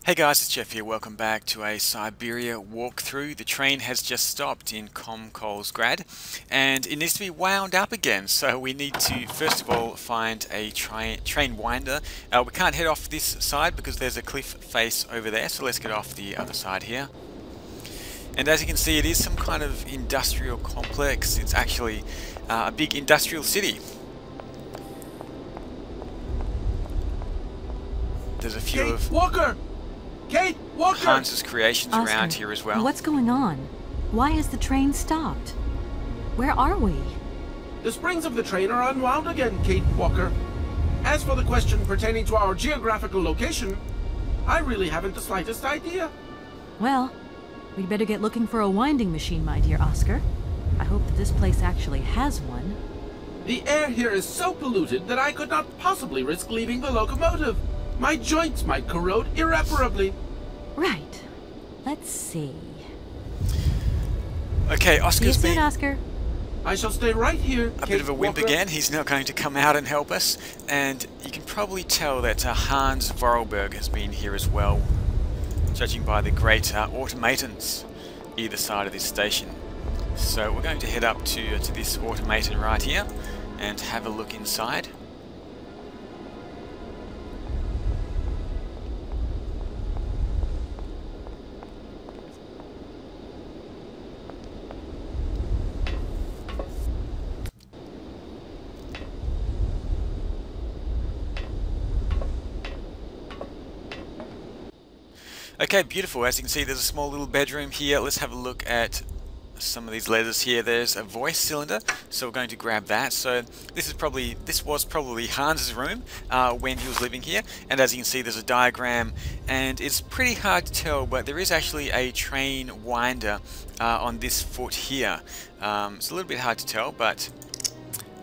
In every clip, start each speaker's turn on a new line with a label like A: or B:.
A: Hey guys, it's Jeff here. Welcome back to a Syberia walkthrough. The train has just stopped in Komkolzgrad and it needs to be wound up again. So we need to first of all find a train winder. We can't head off this side because there's a cliff face over there. So let's get off the other side here. And as you can see, it is some kind of industrial complex. It's actually a big industrial city. There's a few of
B: Kate Walker!
A: Hans's creations
C: Oscar,
A: around here as well.
C: What's going on? Why is the train stopped? Where are we?
B: The springs of the train are unwound again, Kate Walker. As for the question pertaining to our geographical location, I really haven't the slightest idea.
C: Well, we'd better get looking for a winding machine, my dear Oscar. I hope that this place actually has one.
B: The air here is so polluted that I could not possibly risk leaving the locomotive. My joints might corrode irreparably.
C: Right. Let's see.
A: Okay,
C: See you
A: Oscar's
C: soon,
A: been
C: Oscar.
B: I shall stay right here,
A: a bit of a wimp again. He's not going to come out and help us, and you can probably tell that Hans Vorarlberg has been here as well, judging by the great automatons either side of this station. So we're going to head up to this automaton right here and have a look inside. Okay, beautiful. As you can see, there's a small little bedroom here. Let's have a look at some of these letters here. There's a voice cylinder, so we're going to grab that. So this was probably Hans's room when he was living here. And as you can see, there's a diagram, and it's pretty hard to tell, but there is actually a train winder on this foot here. It's a little bit hard to tell, but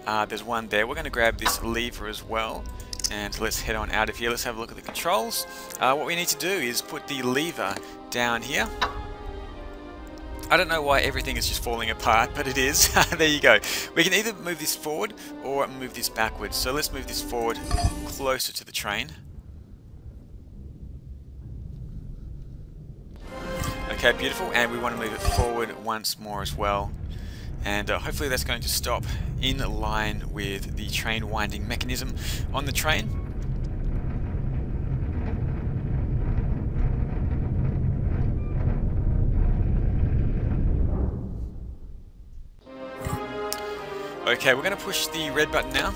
A: there's one there. We're going to grab this lever as well. And let's head on out of here. Let's have a look at the controls. What we need to do is put the lever down here. I don't know why everything is just falling apart, but it is. There you go. We can either move this forward or move this backwards. So let's move this forward closer to the train. Okay, beautiful. And we want to move it forward once more as well. And hopefully that's going to stop in line with the train winding mechanism on the train. Okay, we're going to push the red button now.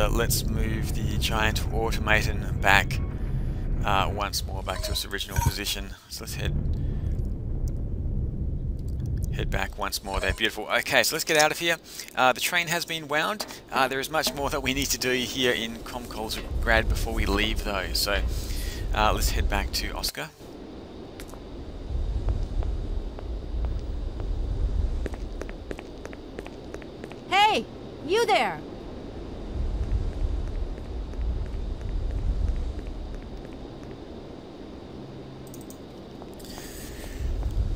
A: Let's move the giant automaton back once more back to its original position. So let's head back once more there. Beautiful. Okay, so let's get out of here. The train has been wound. There is much more that we need to do here in Komkolzgrad before we leave though. So let's head back to Oscar.
C: Hey, you there!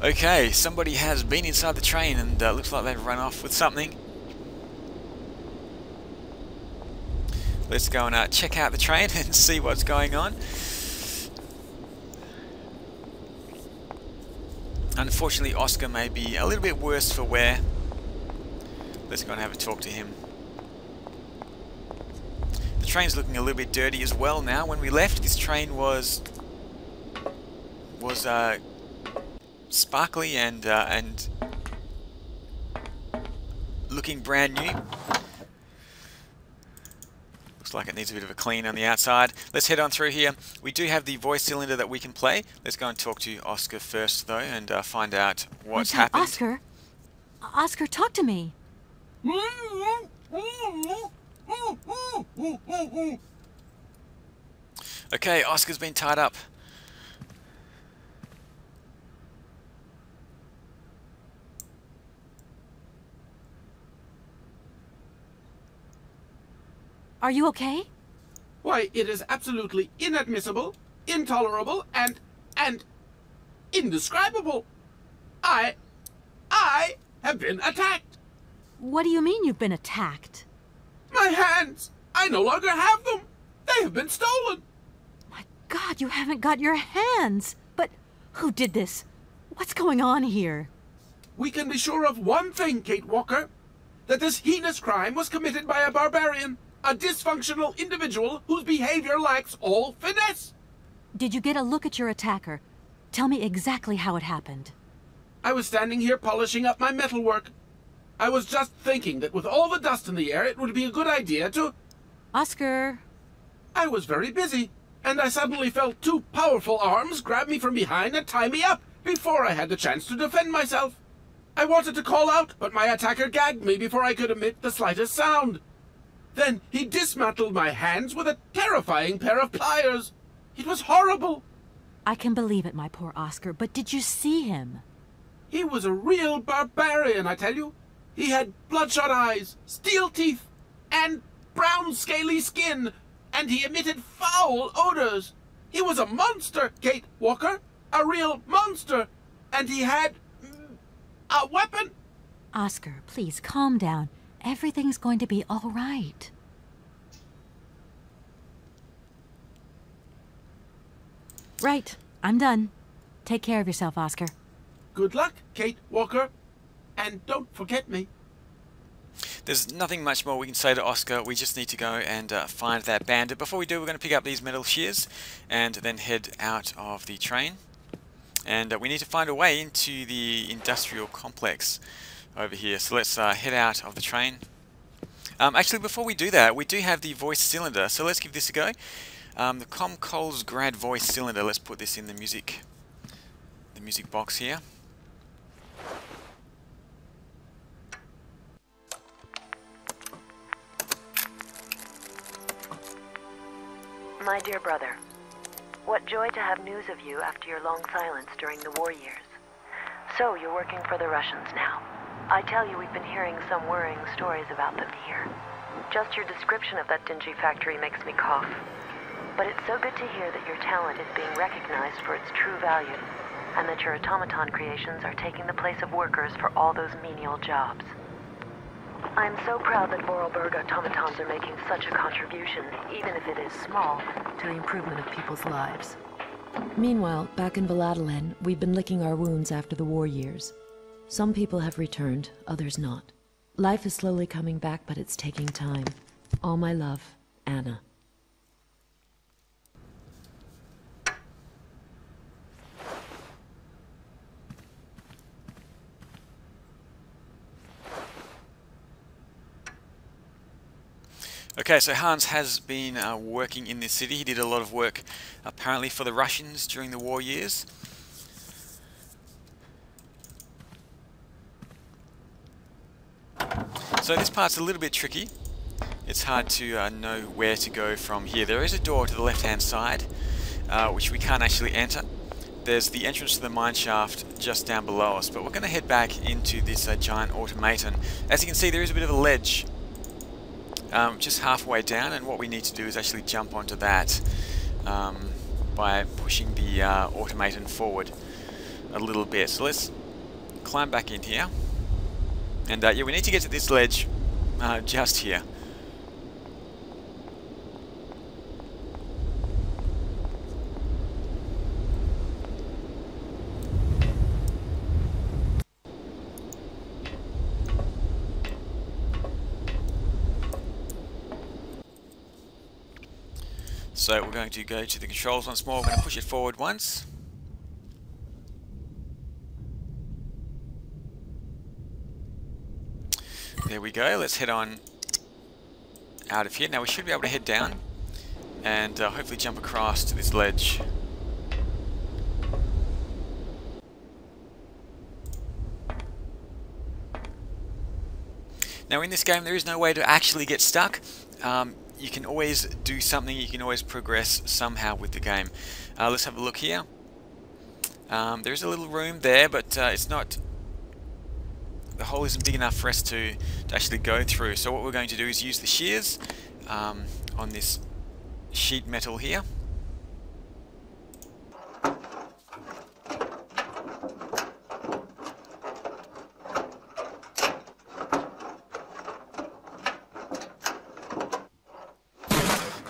A: Okay, somebody has been inside the train and looks like they've run off with something. Let's go and check out the train and see what's going on. Unfortunately, Oscar may be a little bit worse for wear. Let's go and have a talk to him. The train's looking a little bit dirty as well now. When we left, this train was sparkly and looking brand new. Looks like it needs a bit of a clean on the outside. Let's head on through here. We do have the voice cylinder that we can play. Let's go and talk to Oscar first though and find out what's happened.
C: Oscar, talk to me.
A: Okay, Oscar's been tied up.
C: Are you okay?
B: Why, it is absolutely inadmissible, intolerable, and indescribable. I have been attacked.
C: What do you mean you've been attacked?
B: My hands! I no longer have them! They have been stolen!
C: My God, you haven't got your hands! But who did this? What's going on here?
B: We can be sure of one thing, Kate Walker. That this heinous crime was committed by a barbarian. A dysfunctional individual whose behavior lacks all finesse.
C: Did you get a look at your attacker? Tell me exactly how it happened.
B: I was standing here polishing up my metalwork. I was just thinking that with all the dust in the air, it would be a good idea to...
C: Oscar!
B: I was very busy, and I suddenly felt two powerful arms grab me from behind and tie me up before I had the chance to defend myself. I wanted to call out, but my attacker gagged me before I could emit the slightest sound. Then he dismantled my hands with a terrifying pair of pliers. It was horrible.
C: I can believe it, my poor Oscar, but did you see him?
B: He was a real barbarian, I tell you. He had bloodshot eyes, steel teeth, and brown scaly skin, and he emitted foul odors. He was a monster, Kate Walker, a real monster, and he had a weapon.
C: Oscar, please calm down. Everything's going to be all right. Right, I'm done. Take care of yourself, Oscar.
B: Good luck, Kate Walker, and don't forget me.
A: There's nothing much more we can say to Oscar. We just need to go and find that bandit. Before we do, we're going to pick up these metal shears and then head out of the train. And we need to find a way into the industrial complex over here. So let's head out of the train. Actually, before we do that, we do have the voice cylinder. So let's give this a go. The Komkolzgrad voice cylinder. Let's put this in the music box here.
D: My dear brother, what joy to have news of you after your long silence during the war years. So you're working for the Russians now. I tell you, we've been hearing some worrying stories about them here. Just your description of that dingy factory makes me cough. But it's so good to hear that your talent is being recognized for its true value, and that your automaton creations are taking the place of workers for all those menial jobs. I'm so proud that Vorarlberg automatons are making such a contribution, even if it is small, to the improvement of people's lives.
E: Meanwhile, back in Valadilene, we've been licking our wounds after the war years. Some people have returned, others not. Life is slowly coming back, but it's taking time. All my love, Anna.
A: Okay, so Hans has been working in this city. He did a lot of work apparently for the Russians during the war years. So this part's a little bit tricky. It's hard to know where to go from here. There is a door to the left-hand side, which we can't actually enter. There's the entrance to the mine shaft just down below us, but we're going to head back into this giant automaton. As you can see, there is a bit of a ledge just halfway down, and what we need to do is actually jump onto that by pushing the automaton forward a little bit. So let's climb back in here, and yeah, we need to get to this ledge just here. So we're going to go to the controls once more. We're going to push it forward once. There we go. Let's head on out of here. Now we should be able to head down and hopefully jump across to this ledge. Now in this game there is no way to actually get stuck. You can always do something, you can always progress somehow with the game. Let's have a look here. There's a little room there, but it's not... The hole isn't big enough for us to actually go through. So what we're going to do is use the shears on this sheet metal here.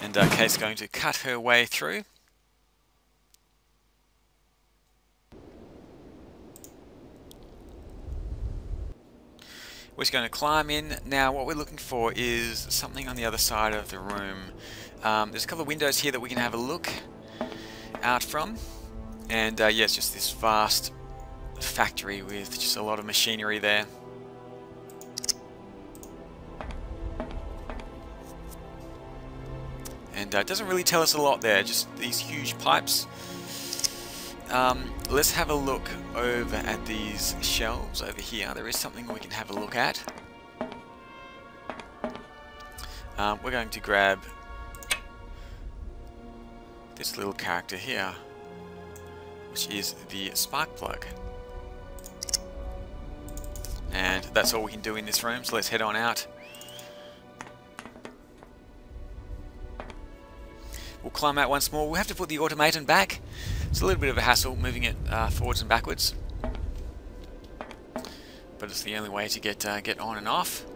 A: And Kay's going to cut her way through. We're just going to climb in. Now what we're looking for is something on the other side of the room. There's a couple of windows here that we can have a look out from. And yeah, it's just this vast factory with just a lot of machinery there. And it doesn't really tell us a lot there, just these huge pipes. Let's have a look over at these shelves over here. There is something we can have a look at. We're going to grab this little character here, which is the spark plug. And that's all we can do in this room, so let's head on out. We'll climb out once more. We'll have to put the automaton back. It's a little bit of a hassle moving it forwards and backwards, but it's the only way to get on and off.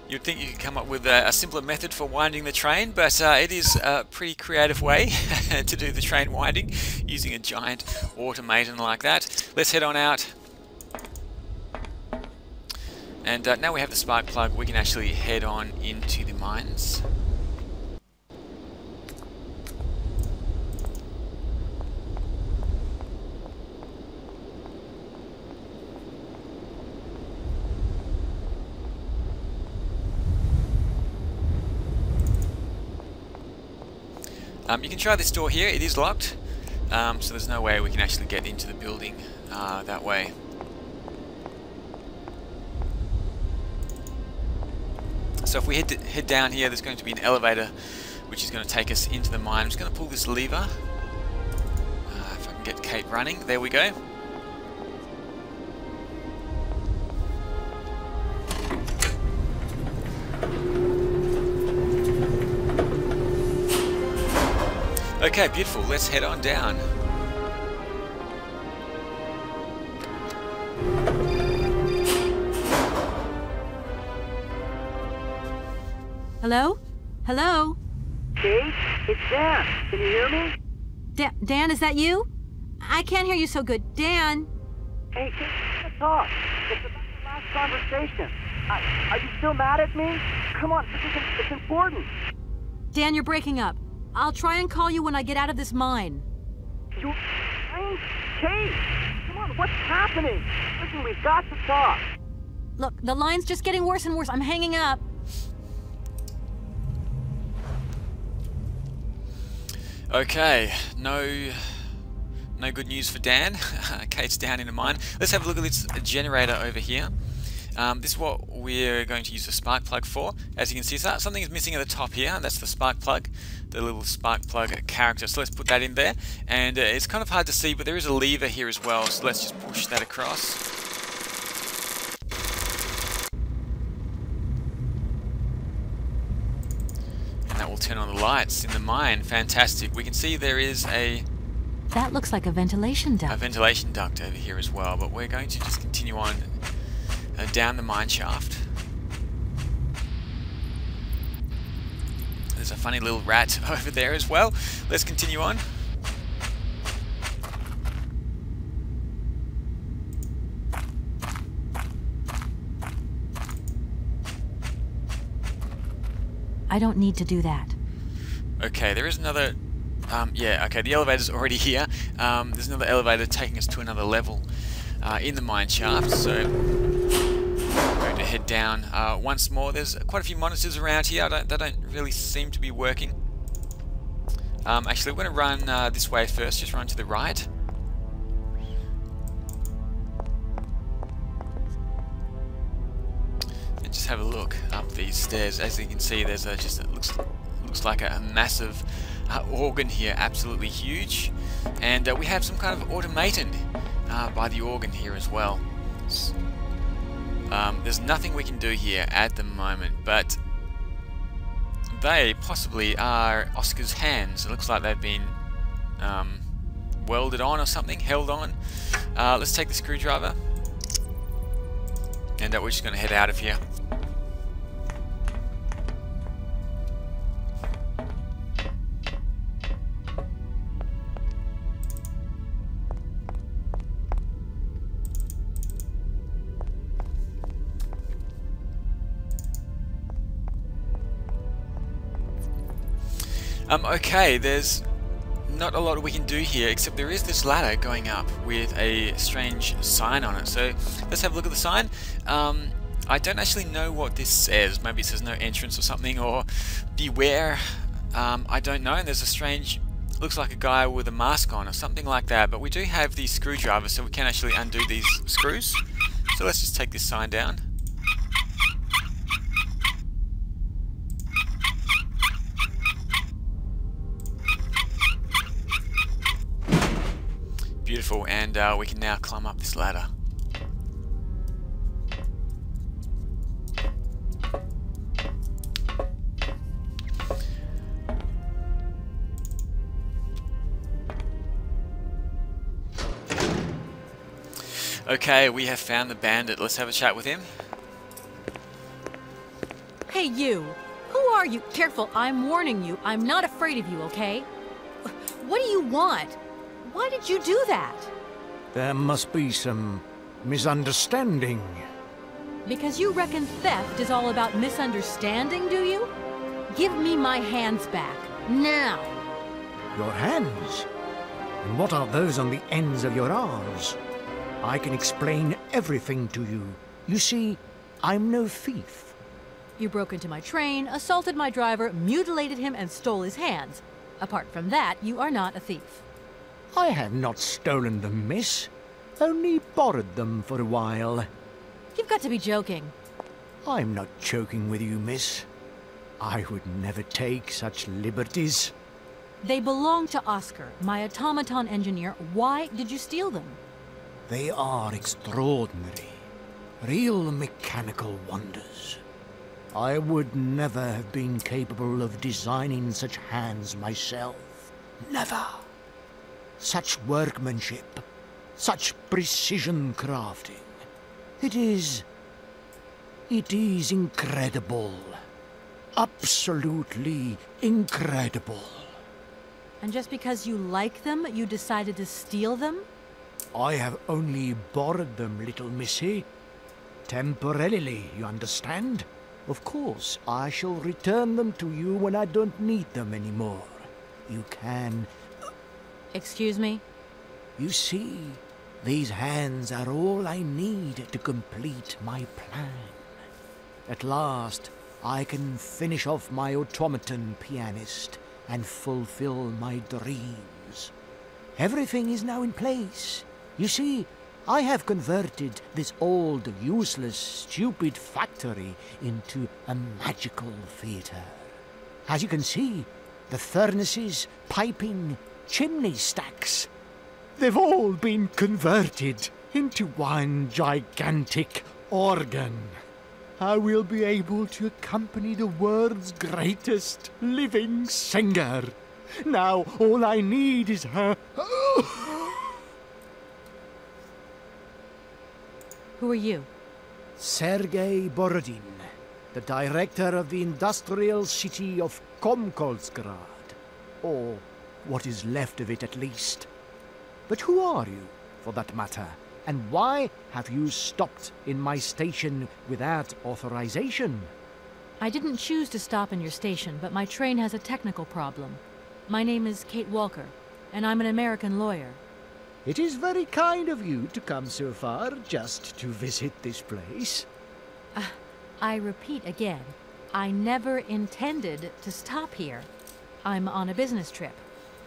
A: You'd think you could come up with a simpler method for winding the train, but it is a pretty creative way to do the train winding using a giant automaton like that. Let's head on out. And now we have the spark plug, we can actually head on into the mines. You can try this door here, it is locked, so there's no way we can actually get into the building that way. So if we head down here, there's going to be an elevator which is going to take us into the mine. I'm just going to pull this lever. If I can get Kate running. There we go. Okay, beautiful. Let's head on down.
C: Hello? Hello?
F: Kate, it's Dan. Can you hear me?
C: Dan, is that you? I can't hear you so good. Dan?
F: Hey, Kate, let's talk. It's about the last conversation. Are you still mad at me? Come on, it's important.
C: Dan, you're breaking up. I'll try and call you when I get out of this mine.
F: You... Kate! Come on, what's happening? Listen, we've got to talk.
C: Look, the line's just getting worse and worse. I'm hanging up.
A: Okay, no good news for Dan. Kate's down in a mine. Let's have a look at this generator over here. This is what we're going to use the spark plug for. As you can see, something is missing at the top here. That's the spark plug, the little spark plug character. So let's put that in there. And it's kind of hard to see, but there is a lever here as well. So let's just push that across. And that will turn on the lights in the mine. Fantastic. We can see there is
C: that looks like a ventilation duct.
A: A ventilation duct over here as well. But we're going to just continue on down the mine shaft. There's a funny little rat over there as well. Let's continue on.
C: I don't need to do that.
A: Okay, there is another... yeah, okay, the elevator's already here. There's another elevator taking us to another level in the mine shaft, so we're going to head down once more. There's quite a few monitors around here. They don't really seem to be working. Actually, we're going to run this way first, just run to the right. And just have a look up these stairs. As you can see, there's just it looks like a massive organ here, absolutely huge. And we have some kind of automaton by the organ here as well. There's nothing we can do here at the moment, but they possibly are Oscar's hands. It looks like they've been welded on or something, held on. Let's take the screwdriver, and we're just going to head out of here. Okay, there's not a lot we can do here, except there is this ladder going up with a strange sign on it. So let's have a look at the sign. I don't actually know what this says. Maybe it says no entrance or something, or beware. I don't know. And there's a strange, looks like a guy with a mask on or something like that. But we do have the screwdriver, so we can actually undo these screws. So let's just take this sign down. Beautiful, and we can now climb up this ladder. Okay, we have found the bandit. Let's have a chat with him.
C: Hey, you! Who are you? Careful, I'm warning you. I'm not afraid of you, okay? What do you want? Why did you do that?
G: There must be some misunderstanding.
C: Because you reckon theft is all about misunderstanding, do you? Give me my hands back, now!
G: Your hands? And what are those on the ends of your arms? I can explain everything to you. You see, I'm no thief.
C: You broke into my train, assaulted my driver, mutilated him, and stole his hands. Apart from that, you are not a thief.
G: I have not stolen them, miss. Only borrowed them for a while.
C: You've got to be joking.
G: I'm not joking with you, miss. I would never take such liberties.
C: They belong to Oscar, my automaton engineer. Why did you steal them?
G: They are extraordinary. Real mechanical wonders. I would never have been capable of designing such hands myself. Never. Such workmanship, such precision crafting. It is incredible. Absolutely incredible.
C: And just because you like them, you decided to steal them?
G: I have only borrowed them, little missy. Temporarily, you understand? Of course, I shall return them to you when I don't need them anymore. You can...
C: Excuse me?
G: You see, these hands are all I need to complete my plan. At last, I can finish off my automaton pianist and fulfill my dreams. Everything is now in place. You see, I have converted this old, useless, stupid factory into a magical theatre. As you can see, the furnaces, piping, chimney stacks, they've all been converted into one gigantic organ. I will be able to accompany the world's greatest living singer. Now all I need is her...
C: Who are you?
G: Sergei Borodin, the director of the industrial city of Komkolzgrad. Or what is left of it, at least. But who are you, for that matter? And why have you stopped in my station without authorization?
C: I didn't choose to stop in your station, but my train has a technical problem. My name is Kate Walker, and I'm an American lawyer.
G: It is very kind of you to come so far just to visit this place.
C: I repeat again, I never intended to stop here. I'm on a business trip.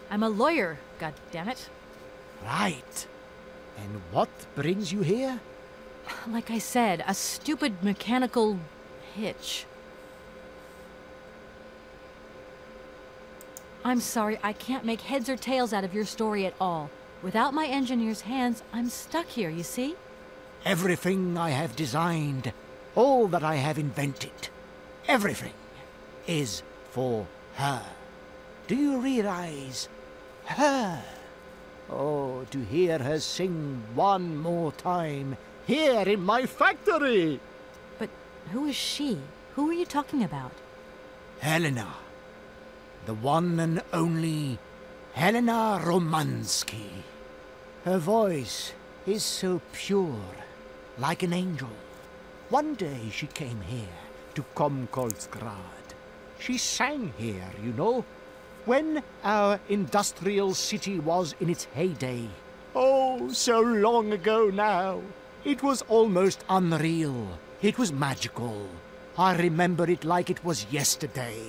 C: I'm a lawyer, goddammit.
G: Right. And what brings you here?
C: Like I said, a stupid mechanical hitch. I'm sorry, I can't make heads or tails out of your story at all. Without my engineer's hands, I'm stuck here, you see?
G: Everything I have designed, all that I have invented, everything is for her. Do you realize? Her. Oh, to hear her sing one more time here in my factory.
C: But who is she? Who are you talking about?
G: Helena. The one and only Helena Romansky. Her voice is so pure, like an angel. One day she came here to Komkolzgrad. She sang here, you know, when our industrial city was in its heyday. Oh, so long ago now. It was almost unreal. It was magical. I remember it like it was yesterday.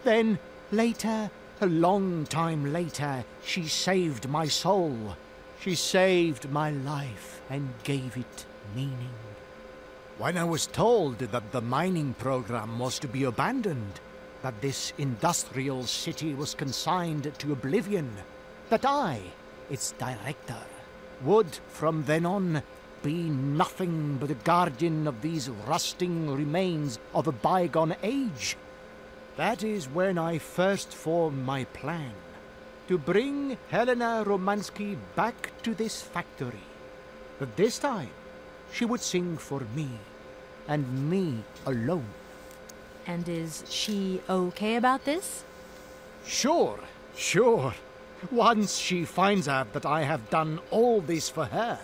G: Then, later, a long time later, she saved my soul. She saved my life and gave it meaning. When I was told that the mining program was to be abandoned, that this industrial city was consigned to oblivion, that I, its director, would from then on be nothing but a guardian of these rusting remains of a bygone age, that is when I first formed my plan to bring Helena Romansky back to this factory. But this time, she would sing for me, and me alone.
C: And is she okay about this?
G: Sure. Once she finds out that I have done all this for her,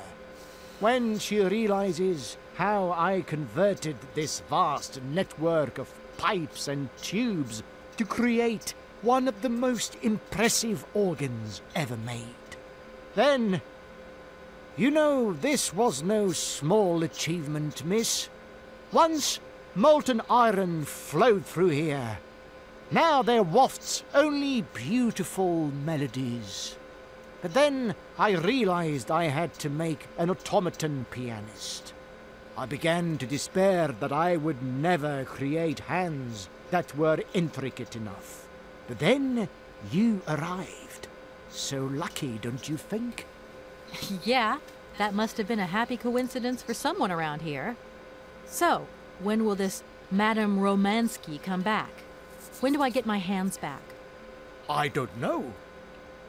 G: when she realizes how I converted this vast network of pipes and tubes to create one of the most impressive organs ever made, then, you know, this was no small achievement, miss. Once molten iron flowed through here. Now there wafts only beautiful melodies. But then I realized I had to make an automaton pianist. I began to despair that I would never create hands that were intricate enough. But then you arrived. So lucky, don't you think?
C: Yeah, that must have been a happy coincidence for someone around here. So, when will this Madame Romansky come back? When do I get my hands back?
G: I don't know.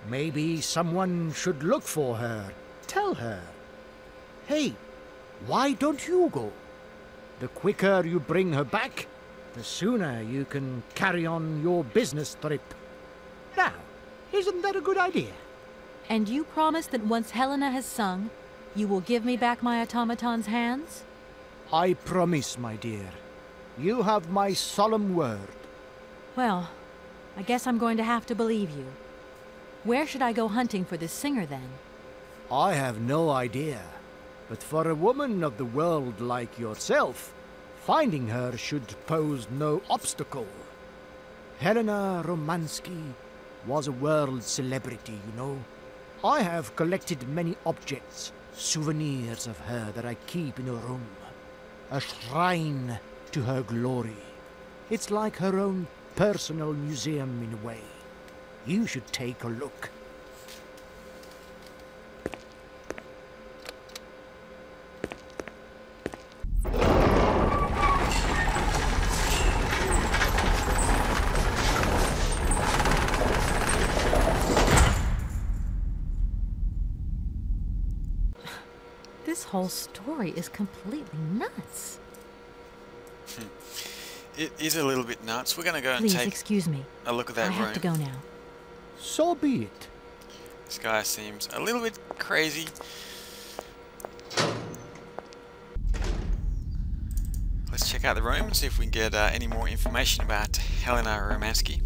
G: Maybe someone should look for her. Tell her. Hey, why don't you go? The quicker you bring her back, the sooner you can carry on your business trip. Now, isn't that a good idea?
C: And you promise that once Helena has sung, you will give me back my automaton's hands?
G: I promise, my dear. You have my solemn word.
C: Well, I guess I'm going to have to believe you. Where should I go hunting for this singer, then?
G: I have no idea. But for a woman of the world like yourself, finding her should pose no obstacle. Helena Romansky was a world celebrity, you know. I have collected many objects, souvenirs of her that I keep in a room. A shrine to her glory. It's like her own personal museum in a way. You should take a look.
C: This whole story is completely nuts.
A: It is a little bit nuts. We're going to go and
C: Please,
A: take
C: excuse me.
A: a look at that
C: I
A: room.
C: have to go now.
G: So be it.
A: This guy seems a little bit crazy. Let's check out the room and see if we can get any more information about Helena Romansky.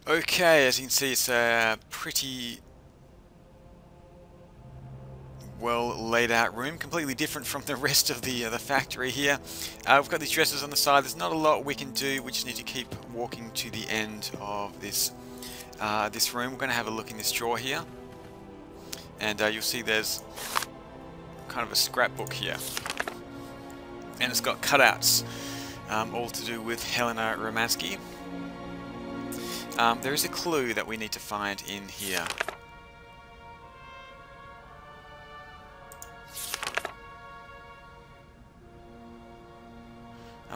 A: Okay, as you can see, it's a pretty well laid out room, completely different from the rest of the factory here. We've got these dressers on the side. There's not a lot we can do. We just need to keep walking to the end of this this room. We're going to have a look in this drawer here, and you'll see there's kind of a scrapbook here, and it's got cutouts, all to do with Helena Romansky. There is a clue that we need to find in here.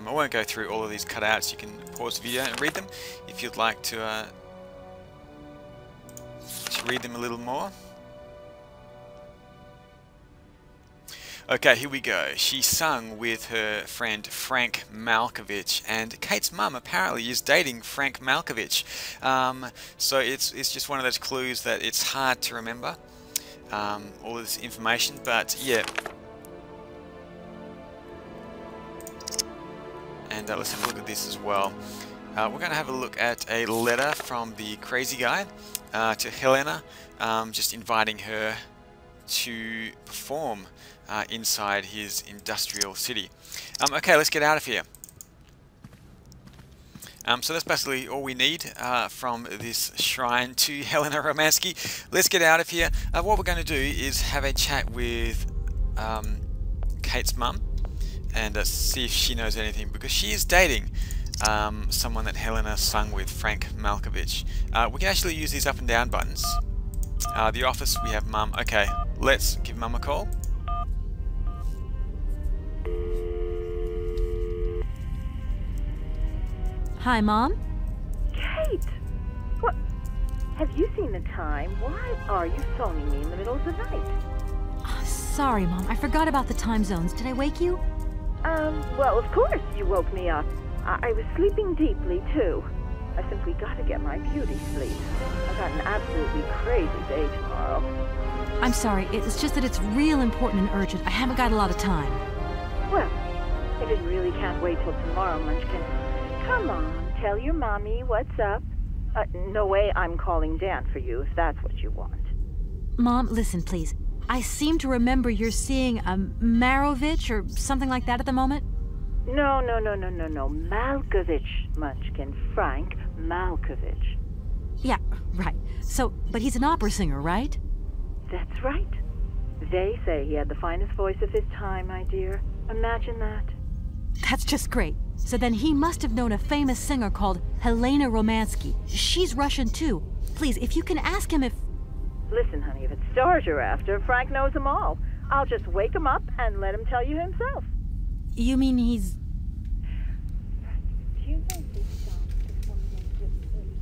A: I won't go through all of these cutouts. You can pause the video and read them if you'd like to read them a little more. Okay, here we go. She sung with her friend Frank Malkovich, and Kate's mum apparently is dating Frank Malkovich. So it's just one of those clues that it's hard to remember all of this information, but yeah. And let's have a look at this as well. We're going to have a look at a letter from the crazy guy to Helena, just inviting her to perform inside his industrial city. Okay, let's get out of here. So that's basically all we need from this shrine to Helena Romansky. Let's get out of here. What we're going to do is have a chat with Kate's mum and see if she knows anything, because she is dating someone that Helena sung with, Frank Malkovich. We can actually use these up and down buttons. The office, we have mum. Okay, let's give mum a call.
C: Hi, Mom.
H: Kate! What? Have you seen the time? Why are you phoning me in the middle of the night?
C: Sorry, Mom. I forgot about the time zones. Did I wake you?
H: Well, of course you woke me up. I was sleeping deeply, too. I simply gotta get my beauty sleep. I've got an absolutely crazy day tomorrow.
C: I'm sorry. It's just that it's real important and urgent. I haven't got a lot of time.
H: Well, if it really can't wait till tomorrow, Munchkin, come on, tell your mommy what's up. No way I'm calling Dan for you, if that's what you want.
C: Mom, listen, please. I seem to remember you're seeing a Marovich or something like that at the moment.
H: No. Malkovich, Munchkin. Frank Malkovich.
C: Yeah, right. So, but he's an opera singer, right?
H: That's right. They say he had the finest voice of his time, my dear. Imagine that.
C: That's just great. So then he must have known a famous singer called Helena Romansky. She's Russian too. Please, if you can ask him if...
H: Listen, honey, if it's stars you're after, Frank knows them all. I'll just wake him up and let him tell you himself.
C: You mean he's...
H: Do you know this song?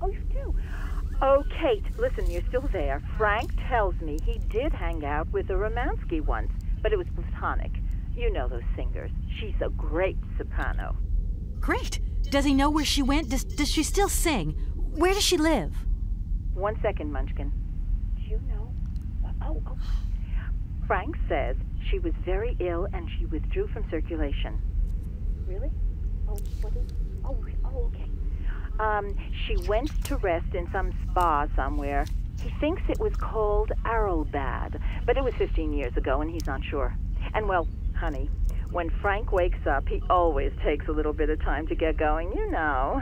H: Oh, you do? Oh, Kate, listen, you're still there. Frank tells me he did hang out with a Romansky once, but it was platonic. You know those singers. She's a great soprano.
C: Great. Does he know where she went? Does she still sing? Where does she live?
H: 1 second, Munchkin. Do you know? Oh. Frank says she was very ill and she withdrew from circulation. Really? Oh, what is... Oh, okay. She went to rest in some spa somewhere. He thinks it was called Arrowbad, but it was 15 years ago and he's not sure. And well, honey, when Frank wakes up, he always takes a little bit of time to get going, you know.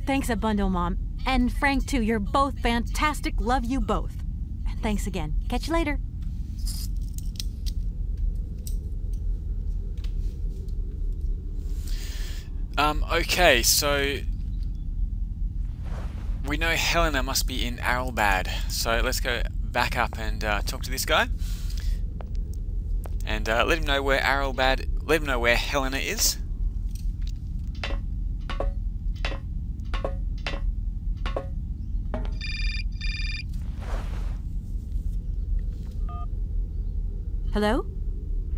C: Thanks a bundle, Mom. And Frank, too. You're both fantastic. Love you both. And thanks again. Catch you later.
A: Okay, so we know Helena must be in Arrowbad. So let's go back up and talk to this guy. And let him know where let him know where Helena is.
C: Hello?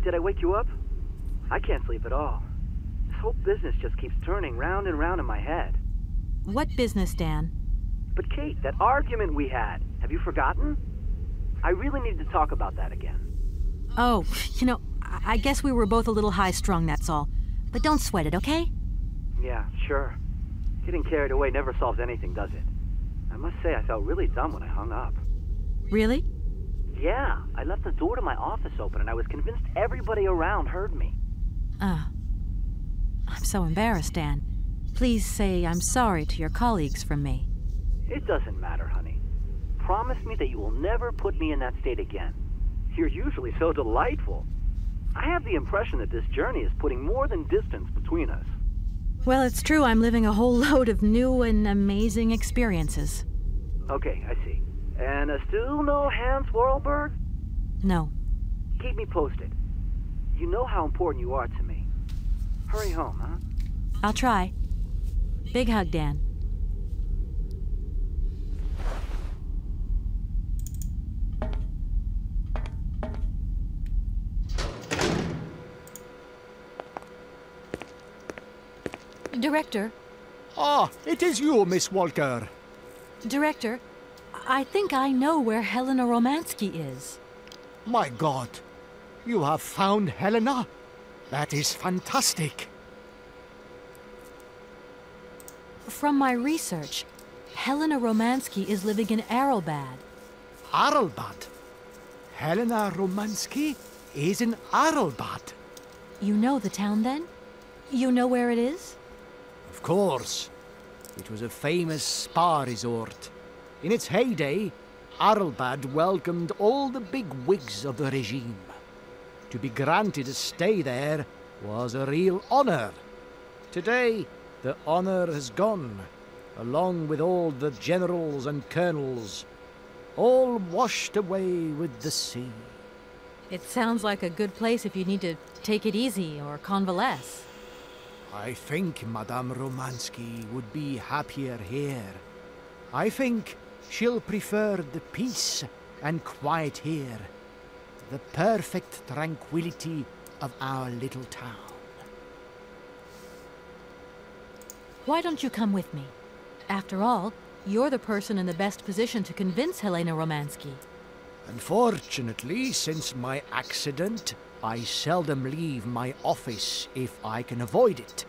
F: Did I wake you up? I can't sleep at all. This whole business just keeps turning round and round in my head.
C: What business, Dan?
F: But Kate, that argument we had, have you forgotten? I really need to talk about that again.
C: Oh, you know, I guess we were both a little high-strung, that's all. But don't sweat it, okay?
F: Yeah, sure. Getting carried away never solves anything, does it? I must say I felt really dumb when I hung up.
C: Really?
F: Yeah, I left the door to my office open and I was convinced everybody around heard me.
C: I'm so embarrassed, Dan. Please say I'm sorry to your colleagues from me.
F: It doesn't matter, honey. Promise me that you will never put me in that state again. You're usually so delightful. I have the impression that this journey is putting more than distance between us.
C: Well, it's true I'm living a whole load of new and amazing experiences.
F: Okay, I see. And still no Hans Warlberg?
C: No.
F: Keep me posted. You know how important you are to me. Hurry home, huh?
C: I'll try. Big hug, Dan. Director.
G: Ah, it is you, Miss Walker.
C: Director, I think I know where Helena Romansky is.
G: My God, you have found Helena? That is fantastic.
C: From my research, Helena Romansky is living in Arelbad.
G: Arelbad? Helena Romansky is in Arelbad.
C: You know the town, then? You know where it is?
G: Of course. It was a famous spa resort. In its heyday, Arelbad welcomed all the big wigs of the regime. To be granted a stay there was a real honor. Today, the honor has gone, along with all the generals and colonels, all washed away with the sea.
C: It sounds like a good place if you need to take it easy or convalesce.
G: I think Madame Romansky would be happier here. I think she'll prefer the peace and quiet here, the perfect tranquility of our little town.
C: Why don't you come with me? After all, you're the person in the best position to convince Helena Romansky.
G: Unfortunately, since my accident, I seldom leave my office if I can avoid it.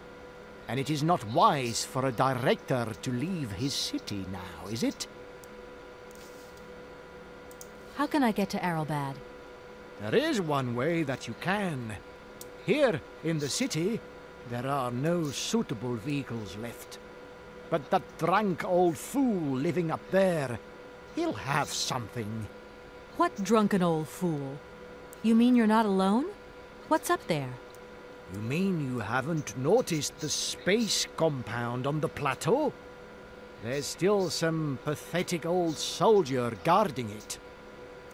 G: And it is not wise for a director to leave his city now, is it?
C: How can I get to Arelbad?
G: There is one way that you can. Here in the city, there are no suitable vehicles left. But that drunk old fool living up there, he'll have something.
C: What drunken old fool? You mean you're not alone? What's up there?
G: You mean you haven't noticed the space compound on the plateau? There's still some pathetic old soldier guarding it.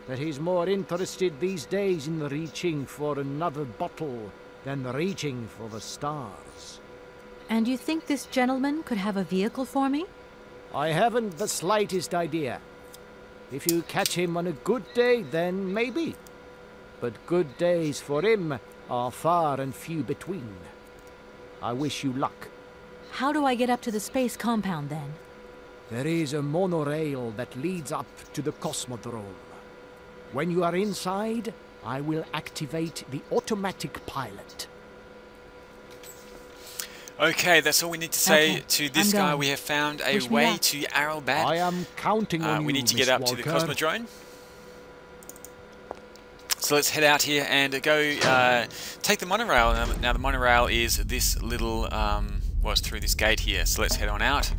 G: But he's more interested these days in reaching for another bottle than reaching for the stars.
C: And you think this gentleman could have a vehicle for me?
G: I haven't the slightest idea. If you catch him on a good day, then maybe. But good days for him are far and few between. I wish you luck.
C: How do I get up to the space compound, then?
G: There is a monorail that leads up to the Cosmodrome. When you are inside, I will activate the automatic pilot.
A: Okay, that's all we need to say to this guy.
C: going.
A: We have found a
C: Wish me
A: way
C: luck.
A: to Arelbad.
G: I am counting on you,
A: We need to get
G: Miss
A: up to the
G: Walker.
A: Cosmodrome. So let's head out here and go take the monorail. Now the monorail is this little, well, it's through this gate here. So let's head on out.